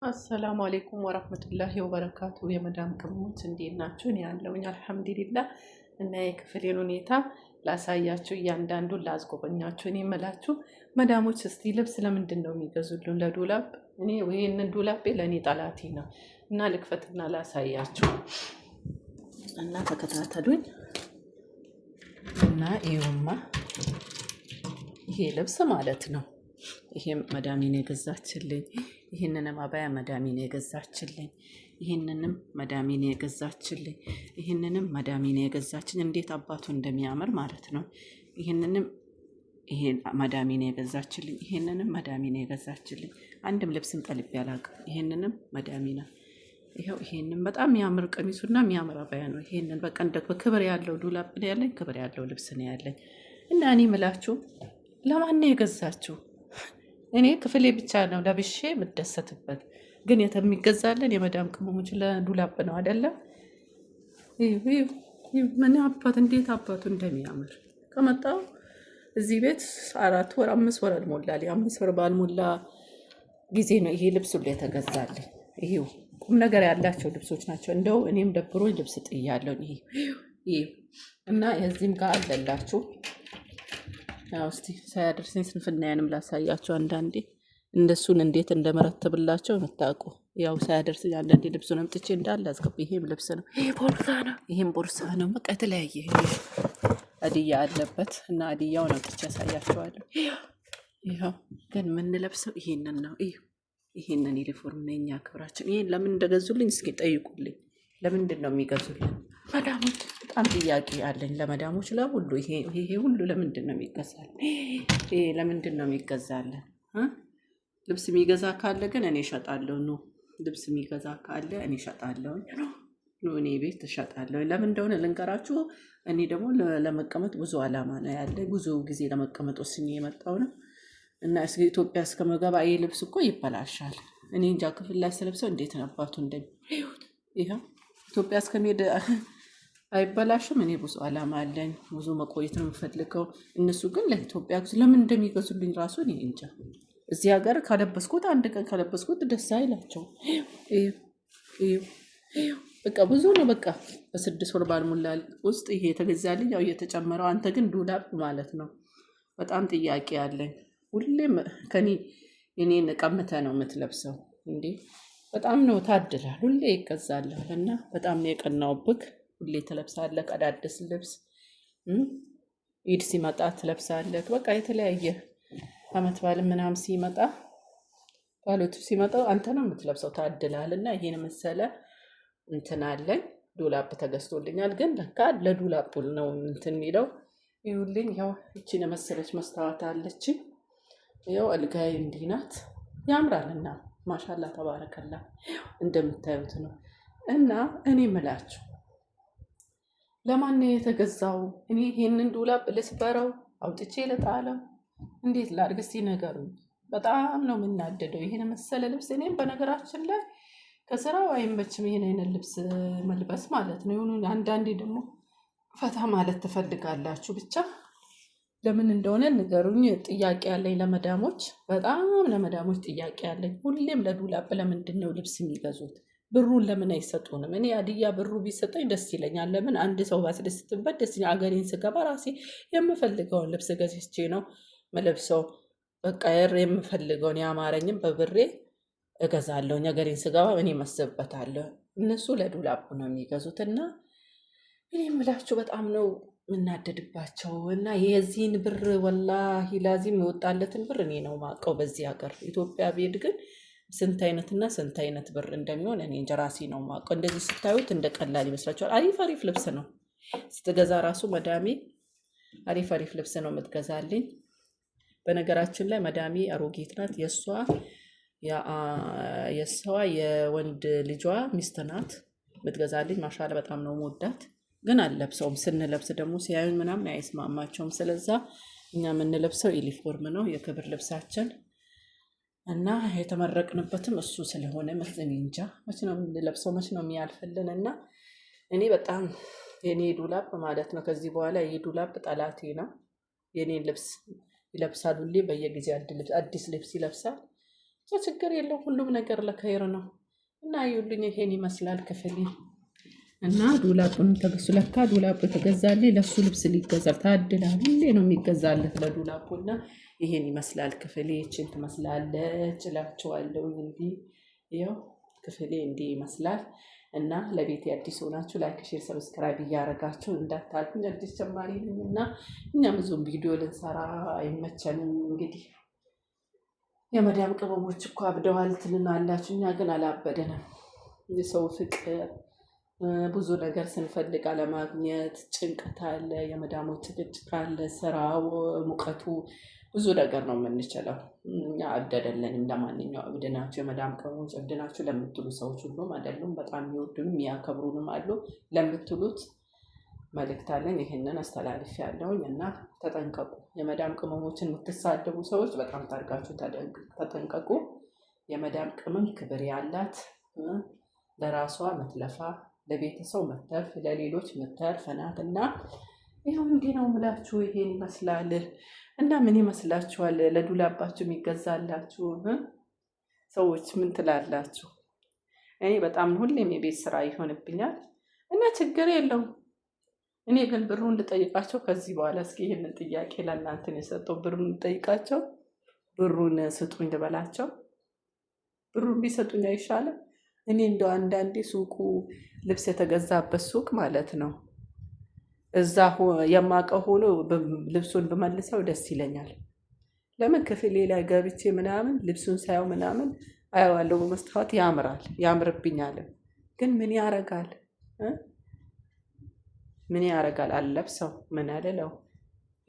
አሰላሙ አሌይኩም ወረህመቱላሂ ወበረካቱ። የመዳም ቅመሞች እንዴት ናችሁ? እኔ ያለውኝ አልሐምዱሊላህ። እና የክፍሌን ሁኔታ ላሳያችሁ፣ እያንዳንዱን ላስጎበኛችሁ። እኔ የምላችሁ መዳሞች እስቲ ልብስ ለምንድን ነው የሚገዙልን ለዱላብ? እኔ ይህንን ዱላቤ ለእኔ ጠላቴ ነው እና ልክፈትና ላሳያችሁ እና ተከታተሉኝ። እና ይኸውማ ይሄ ልብስ ማለት ነው። ይሄም መዳሚን የገዛችልኝ፣ ይህንንም አባያ መዳሚን የገዛችልኝ፣ ይህንንም መዳሚን የገዛችልኝ፣ ይህንንም መዳሚን የገዛችኝ። እንዴት አባቱ እንደሚያምር ማለት ነው። ይህንንም ይሄን መዳሚን የገዛችልኝ፣ ይህንንም መዳሚን የገዛችልኝ። አንድም ልብስም ጠልቤ አላውቅም። ይህንንም መዳሚና ይኸው ይሄንን በጣም የሚያምር ቀሚሱና የሚያምር አባያ ነው። ይሄንን በቃ እንደ ክብር ያለው ዱላብ ነው ያለኝ፣ ክብር ያለው ልብስ ነው ያለኝ። እና እኔ ምላችሁ ለማን ነው የገዛችሁ? እኔ ክፍሌ ብቻ ነው ለብሼ የምደሰትበት፣ ግን የሚገዛልን የመዳም ቅመሞች ለዱላብ ነው አይደለም? ምን አባት እንዴት አባቱ እንደሚያምር ከመጣው እዚህ ቤት 4 ወር 5 ወር አልሞላል። 5 ወር ባልሞላ ጊዜ ነው ይሄ ልብስ ሁሉ የተገዛልኝ። ይሄው ቁም ነገር ያላቸው ልብሶች ናቸው። እንደው እኔም ደብሮኝ ልብስ ጥያለሁ። ይሄ እና የዚህም ጋር አለላችሁ። ያው እስቲ ሳያደርሰኝ ስንፍናዬንም ላሳያችሁ። አንዳንዴ እንደሱን እንዴት እንደመረተብላቸው የምታውቁ ያው ሳያደርሰኝ አንዳንዴ ልብሱን አምጥቼ እንዳለ አስገቡ። ይሄም ልብስ ነው፣ ይሄ ቦርሳ ነው፣ ይሄም ቦርሳ ነው። በቃ የተለያየ አድያ አለበት እና አድያውን አምጥቼ ያሳያችኋለሁ። ይኸው ግን የምንለብሰው ይሄንን ነው። ይሄንን ዩኒፎርም ነው የኛ ክብራችን። ይሄን ለምን እንደገዙልኝ እስኪ ጠይቁልኝ። ለምንድን ነው የሚገዙልኝ መዳሞች? በጣም ጥያቄ አለኝ ለመዳሞች ለሁሉ። ይሄ ሁሉ ለምንድን ነው የሚገዛልን? ይሄ ለምንድን ነው የሚገዛልን? ልብስ የሚገዛ ካለ ግን እኔ እሸጣለሁ። ነው ልብስ የሚገዛ ካለ እኔ እሸጣለሁ። ነው እኔ ቤት እሸጣለሁ። ለምን እንደሆነ ልንገራችሁ። እኔ ደግሞ ለመቀመጥ ብዙ አላማ ነው ያለ። ብዙ ጊዜ ለመቀመጥ ወስኜ የመጣው ነው እና ኢትዮጵያ እስከመገባ ይሄ ልብስ እኮ ይበላሻል። እኔ እንጃ ክፍል ላይ ስለብሰው እንዴት ነባቱ እንደሚሆን ይሄው ኢትዮጵያ እስከሚሄድ አይበላሽም። እኔ ብዙ አላማ አለኝ፣ ብዙ መቆየት ነው የምፈልገው። እነሱ ግን ለኢትዮጵያ ለምን እንደሚገዙልኝ ራሱ እኔ እንጃ። እዚህ ሀገር ካለበስኩት አንድ ቀን ካለበስኩት ደስ አይላቸው። በቃ ብዙ ነው። በቃ በ6 ወር ባልሞላ ውስጥ ይሄ የተገዛልኝ። ያው እየተጨመረው አንተ ግን ዱላብ ማለት ነው። በጣም ጥያቄ አለኝ። ሁሌም ከኔ እኔን ቀምተህ ነው የምትለብሰው እንዴ? በጣም ነው ታድላል። ሁሌ ይገዛልሃል እና በጣም ነው የቀናውብክ። ሁሌ ትለብሳለህ አዳዲስ ልብስ። ኢድ ሲመጣ ትለብሳለህ። በቃ የተለያየ አመት በዓል ምናምን ሲመጣ ባሎቱ ሲመጣ አንተ ነው የምትለብሰው። ታድላል እና ይሄን መሰለ እንትን አለኝ። ዱላብ ተገዝቶልኛል። ግን ለካ ለዱላብ ነው እንትን የሚለው። ይኸውልኝ ያው እቺን የመሰለች መስታወት አለች። ያው አልጋዬ እንዲህ ናት። ያምራልና ማሻአላ ተባረከላ እንደምታዩት ነው። እና እኔ ምላችሁ ለማን ነው የተገዛው? እኔ ይሄንን ዱላብ ልስበረው? አውጥቼ ልጣለው? እንዴት ላድርግ እስቲ ንገሩኝ። በጣም ነው የምናደደው ይሄን መሰለ ልብስ። እኔም በነገራችን ላይ ከስራው አይመችም ይሄን አይነት ልብስ መልበስ ማለት ነው። ይሁን አንዳንዴ ደግሞ ፈታ ማለት ትፈልጋላችሁ። ብቻ ለምን እንደሆነ ንገሩኝ። ጥያቄ ያለኝ ለመዳሞች፣ በጣም ለመዳሞች ጥያቄ ያለኝ። ሁሌም ለዱላብ ለምንድን ነው ልብስ የሚገዙት? ብሩን ለምን አይሰጡንም? እኔ አድያ ብሩ ቢሰጠኝ ደስ ይለኛል። ለምን አንድ ሰው ባስደስትበት ደስ ይለኛል። አገሬን ስገባ ራሴ የምፈልገውን ልብስ ገዝቼ ነው መለብሰው። በቃ የምፈልገውን ያማረኝም በብሬ እገዛለሁ። አገሬን ስገባ እኔ መስበታለሁ። እነሱ ለዱላብ ነው የሚገዙት እና እኔ የምላችሁ በጣም ነው የምናደድባቸው። እና የዚህን ብር ወላሂ ላዚም የወጣለትን ብር እኔ ነው ማውቀው በዚህ ሀገር። ኢትዮጵያ ቤድ ግን ስንት አይነትና ስንት አይነት ብር እንደሚሆን እኔ እንጃ ራሴ ነው ማውቀው። እንደዚህ ስታዩት እንደ ቀላል ይመስላችኋል። አሪፍ አሪፍ ልብስ ነው ስትገዛ ራሱ መዳሜ አሪፍ አሪፍ ልብስ ነው የምትገዛልኝ። በነገራችን ላይ መዳሜ አሮጌት ናት። የእሷ የወንድ ልጇ ሚስት ናት የምትገዛልኝ። ማሻአላ በጣም ነው የምወዳት። ግን አልለብሰውም። ስንለብስ ደግሞ ሲያዩን ምናምን አይስማማቸውም። ስለዛ እኛ የምንለብሰው ዩኒፎርም ነው የክብር ልብሳችን እና የተመረቅንበትም እሱ ስለሆነ መስለኝ እንጃ መች ነው የምንለብሰው፣ መች ነው የሚያልፍልን። እና እኔ በጣም የኔ ዱላብ ማለት ነው ከዚህ በኋላ የዱላብ ጠላቴ ነው። የኔን ልብስ ይለብሳል ሁሌ በየጊዜ አዲስ ልብስ ይለብሳል። ችግር የለው ሁሉም ነገር ለከይር ነው። እና ይኸውልኝ ይሄን ይመስላል ክፍሌ። እና ዱላጡን ተገሱ ለካ ዱላጡ ተገዛልኝ ለሱ ልብስ ሊገዛል ታድላ ሁሌ ነው የሚገዛለት ለዱላጡና ይሄን ይመስላል ክፍሌ። እቺን ትመስላለች እላችኋለሁ። እንግዲህ ይኸው ክፍሌ እንዲህ ይመስላል። እና ለቤት አዲስ ሆናችሁ ላይክ፣ ሼር፣ ሰብስክራይብ እያደረጋችሁ እንዳታልፉኝ። አዲስ ጀማሪ ነኝ እና እኛም ብዙም ቪዲዮ ልንሰራ አይመቸንም። እንግዲህ የመዳም ቅመሞች እኮ አብደዋል ትልናላችሁ፣ እኛ ግን አላበደንም። የሰው ፍቅር ብዙ ነገር ስንፈልግ አለማግኘት ጭንቀት አለ፣ የመዳሞች ጭቅጭቅ አለ፣ ስራው ሙቀቱ ብዙ ነገር ነው የምንችለው። እኛ እብድ አይደለንም። እንደማንኛው እብድ ናቸው የመዳም ቅመሞች እብድ ናቸው ለምትሉ ሰዎች ሁሉም አይደሉም። በጣም የሚወዱንም የሚያከብሩንም አሉ ለምትሉት መልእክት አለኝ። ይህንን አስተላልፍ ያለውኝ እና ተጠንቀቁ። የመዳም ቅመሞችን የምትሳደቡ ሰዎች በጣም ታርጋችሁ ተጠንቀቁ። የመዳም ቅመም ክብር ያላት ለራሷ መትለፋ ለቤተሰብ መተርፍ ለሌሎች መተርፍ ናትና ይኸው እንዲህ ነው የምላችሁ። ይሄን ይመስላል እና ምን ይመስላችኋል? ለዱላባችሁ የሚገዛላችሁ ሰዎች ምን ትላላችሁ? እኔ በጣም ሁሌም የቤት ስራ ይሆንብኛል እና ችግር የለውም። እኔ ግን ብሩን ልጠይቃቸው ከዚህ በኋላ እስኪ ይህንን ጥያቄ ለእናንተን የሰጠው ብሩን ልጠይቃቸው፣ ብሩን ስጡኝ ልበላቸው። ብሩን ቢሰጡኝ አይሻልም? እኔ እንደው አንዳንዴ ሱቁ ልብስ የተገዛበት ሱቅ ማለት ነው እዛ የማውቀው ሆኖ ልብሱን ብመልሰው ደስ ይለኛል። ለምን ክፍሌ ላይ ገብቼ ምናምን ልብሱን ሳየው ምናምን አየዋለሁ በመስታወት ያምራል፣ ያምርብኛል። ግን ምን ያረጋል አልለብሰው ምን አልለው።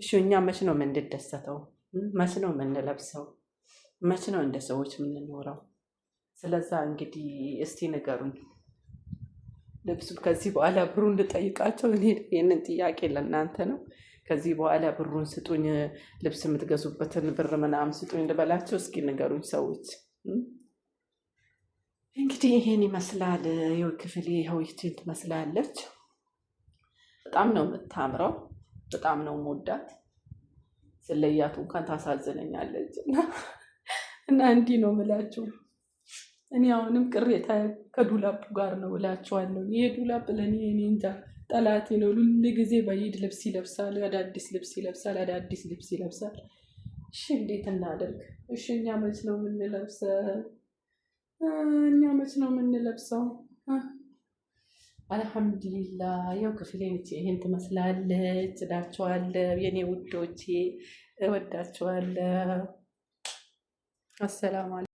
እሺ እኛ መች ነው የምንደሰተው? መች ነው የምንለብሰው? መች ነው እንደ ሰዎች የምንኖረው? ስለዛ እንግዲህ እስቲ ንገሩኝ። ልብሱ ከዚህ በኋላ ብሩን ልጠይቃቸው። እኔ ይህንን ጥያቄ ለእናንተ ነው። ከዚህ በኋላ ብሩን ስጡኝ፣ ልብስ የምትገዙበትን ብር ምናምን ስጡኝ ልበላቸው? እስኪ ንገሩኝ ሰዎች። እንግዲህ ይሄን ይመስላል። ይኸው ክፍሌ ይኸው ይችን ትመስላለች። በጣም ነው የምታምረው፣ በጣም ነው የምወዳት። ስለያቱ እንኳን ታሳዝነኛለች እና እንዲህ ነው የምላችሁ። እኔ አሁንም ቅሬታ ከዱላቡ ጋር ነው እላችኋለሁ። ይሄ ዱላብ ለእኔ እኔ እንጃ ጠላቴ ነው። ሁሉ ጊዜ በኢድ ልብስ ይለብሳል፣ አዳዲስ ልብስ ይለብሳል፣ አዳዲስ ልብስ ይለብሳል። እሺ እንዴት እናደርግ? እሺ እኛ መች ነው የምንለብሰው? አልሐምዱሊላህ። ያው ክፍሌን ይሄን ትመስላለች እላችኋለሁ። የኔ ውዶቼ እወዳችኋለሁ። አሰላሙ